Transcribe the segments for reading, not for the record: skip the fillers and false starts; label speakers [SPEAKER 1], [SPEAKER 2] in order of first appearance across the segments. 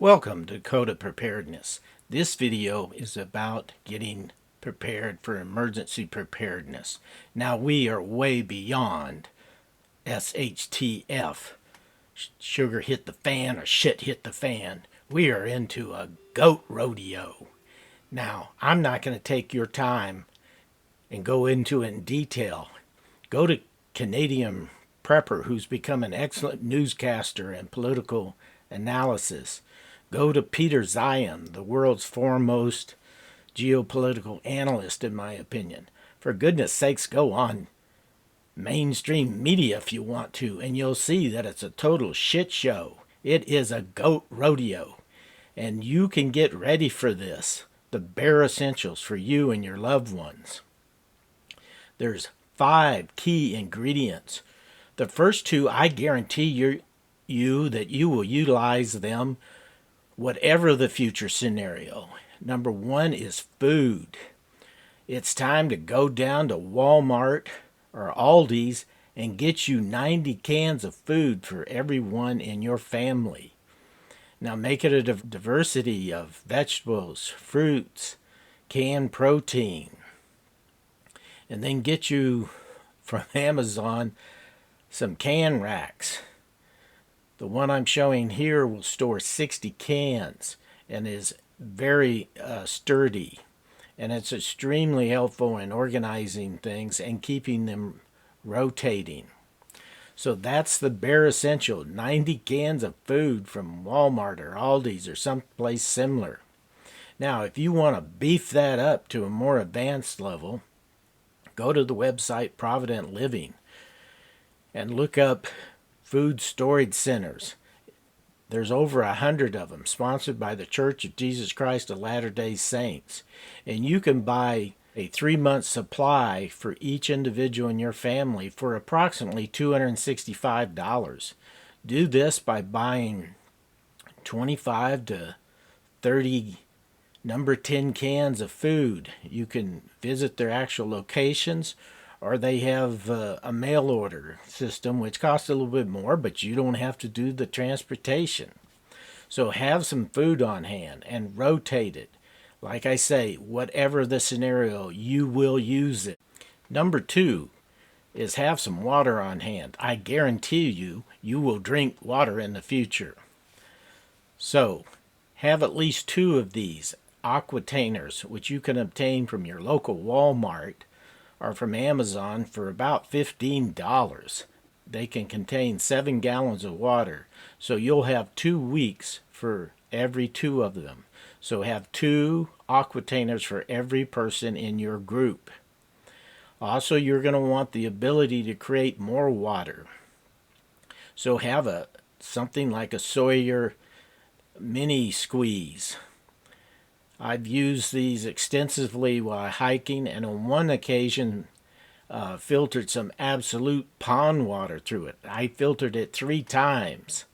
[SPEAKER 1] Welcome to Coda Preparedness. This video is about getting prepared for emergency preparedness. Now we are way beyond SHTF, sugar hit the fan or shit hit the fan. We are into a goat rodeo. Now, I'm not going to take your time and go into it in detail. Go to Canadian Prepper, who's become an excellent newscaster and political analysis. Go to Peter Zion, the world's foremost geopolitical analyst, in my opinion. For goodness sakes, go on mainstream media if you want to, and you'll see that it's a total shit show. It is a goat rodeo, and you can get ready for this. The bare essentials for you and your loved ones. There's 5 key ingredients. The first 2, I guarantee you that you will utilize them whatever the future scenario. Number 1 is food. It's time to go down to Walmart or Aldi's and get you 90 cans of food for everyone in your family. Now make it a diversity of vegetables, fruits, canned protein. And then get you from Amazon some can racks. The one I'm showing here will store 60 cans and is very sturdy. And it's extremely helpful in organizing things and keeping them rotating. So that's the bare essential, 90 cans of food from Walmart or Aldi's or someplace similar. Now, if you want to beef that up to a more advanced level, go to the website Provident Living and look up food storage centers. There's over 100 of them, sponsored by the Church of Jesus Christ of Latter-day Saints. And you can buy a 3-month supply for each individual in your family for approximately $265. Do this by buying 25 to 30 number 10 cans of food. You can visit their actual locations, or they have a mail order system which costs a little bit more, but you don't have to do the transportation. So have some food on hand and rotate it. Like I say, whatever the scenario, you will use it. Number 2 is have some water on hand. I guarantee you will drink water in the future. So have at least 2 of these aquatainers, which you can obtain from your local Walmart or from Amazon for about $15. They can contain 7 gallons of water, so you'll have 2 weeks for every 2 of them. So have 2 aquatainers for every person in your group. Also, you're going to want the ability to create more water. So have something like a Sawyer mini squeeze. I've used these extensively while hiking, and on one occasion filtered some absolute pond water through it. I filtered it 3 times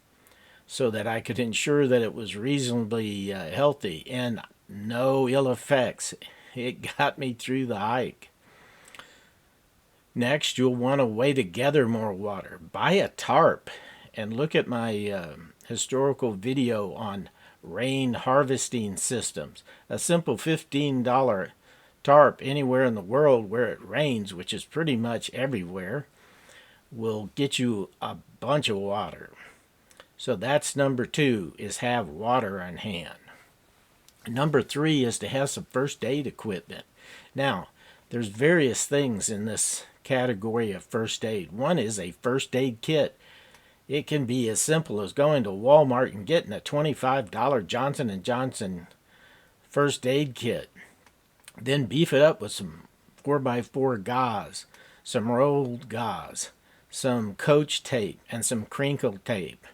[SPEAKER 1] so that I could ensure that it was reasonably healthy and no ill effects. It got me through the hike. Next, you'll want a way to gather more water. Buy a tarp, and look at my historical video on rain harvesting systems. A simple $15 tarp anywhere in the world where it rains, which is pretty much everywhere, will get you a bunch of water. So that's number 2, is have water on hand. Number 3 is to have some first aid equipment. Now, there's various things in this category of first aid. One is a first aid kit. It can be as simple as going to Walmart and getting a $25 Johnson & Johnson first aid kit. Then beef it up with some 4x4 gauze, some rolled gauze, some coach tape, and some crinkle tape.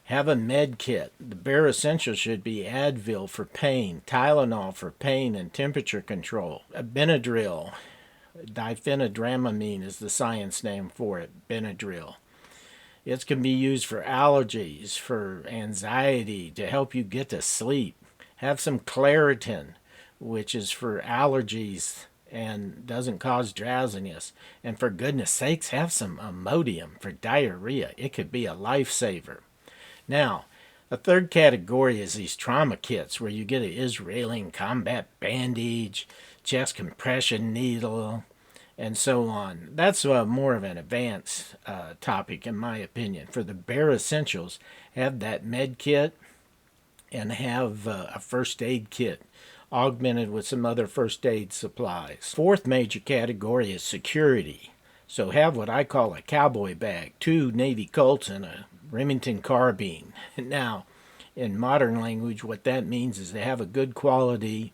[SPEAKER 1] Have a med kit. The bare essentials should be Advil for pain, Tylenol for pain and temperature control, a Benadryl. Diphenhydramamine is the science name for it, Benadryl. It can be used for allergies, for anxiety, to help you get to sleep. Have some Claritin, which is for allergies and doesn't cause drowsiness. And for goodness sakes, have some Imodium for diarrhea. It could be a lifesaver. Now, A third category is these trauma kits where you get an Israeli combat bandage, chest compression needle, and so on. That's more of an advanced topic, in my opinion. For the bare essentials, have that med kit and have a first aid kit augmented with some other first aid supplies. Fourth major category is security. So have what I call a cowboy bag, 2 Navy Colts and a Remington carbine. Now, in modern language, what that means is they have a good quality,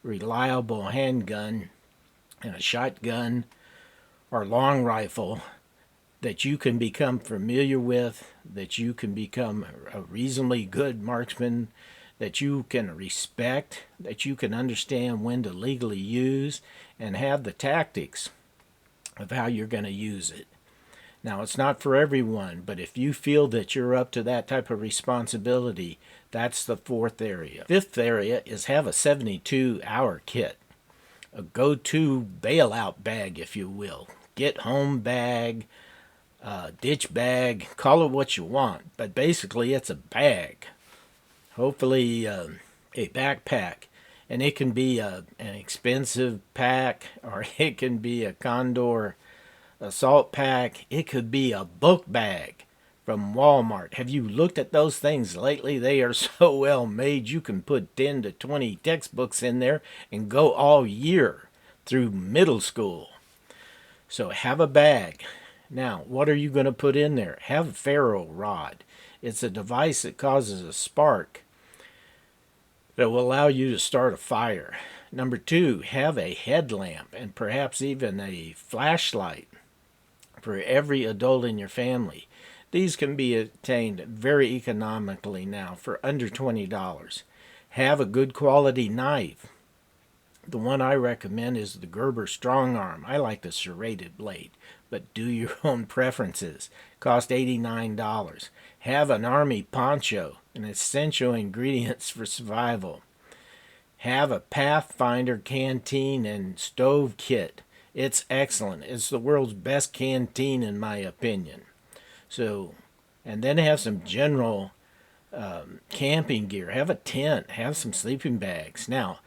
[SPEAKER 1] reliable handgun and a shotgun or long rifle that you can become familiar with, that you can become a reasonably good marksman, that you can respect, that you can understand when to legally use, and have the tactics of how you're going to use it. Now, it's not for everyone, but if you feel that you're up to that type of responsibility, that's the fourth area. Fifth area is have a 72-hour kit, a go-to bailout bag, if you will. Get home bag, ditch bag, call it what you want, but basically it's a bag. Hopefully a backpack, and it can be an expensive pack, or it can be a Condor assault pack. It could be a book bag from Walmart. Have you looked at those things lately? They are so well made. You can put 10 to 20 textbooks in there and go all year through middle school. So have a bag. Now, what are you going to put in there? Have a ferro rod. It's a device that causes a spark that will allow you to start a fire. Number 2, have a headlamp and perhaps even a flashlight for every adult in your family. These can be obtained very economically now for under $20. Have a good quality knife. The one I recommend is the Gerber Strong Arm. I like the serrated blade, but do your own preferences. Cost $89. Have an army poncho, an essential ingredients for survival. Have a Pathfinder canteen and stove kit. It's excellent. It's the world's best canteen in my opinion. So, and then have some general camping gear. Have a tent. Have some sleeping bags. Now,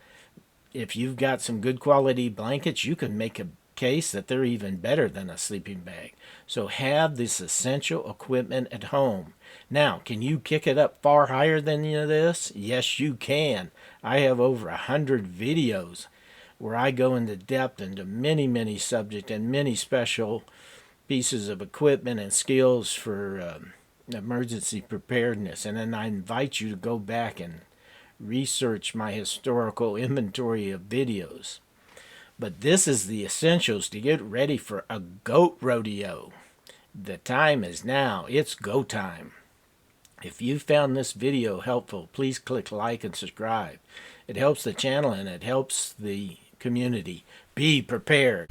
[SPEAKER 1] if you've got some good quality blankets, you can make a case that they're even better than a sleeping bag. So have this essential equipment at home. Now, can you kick it up far higher than this? Yes, you can. I have over 100 videos where I go into depth into many subjects and many special pieces of equipment and skills for emergency preparedness. And then I invite you to go back and research my historical inventory of videos. But this is the essentials to get ready for a goat rodeo. The time is now. It's go time. If you found this video helpful, please click like and subscribe. It helps the channel and it helps the community. Be prepared.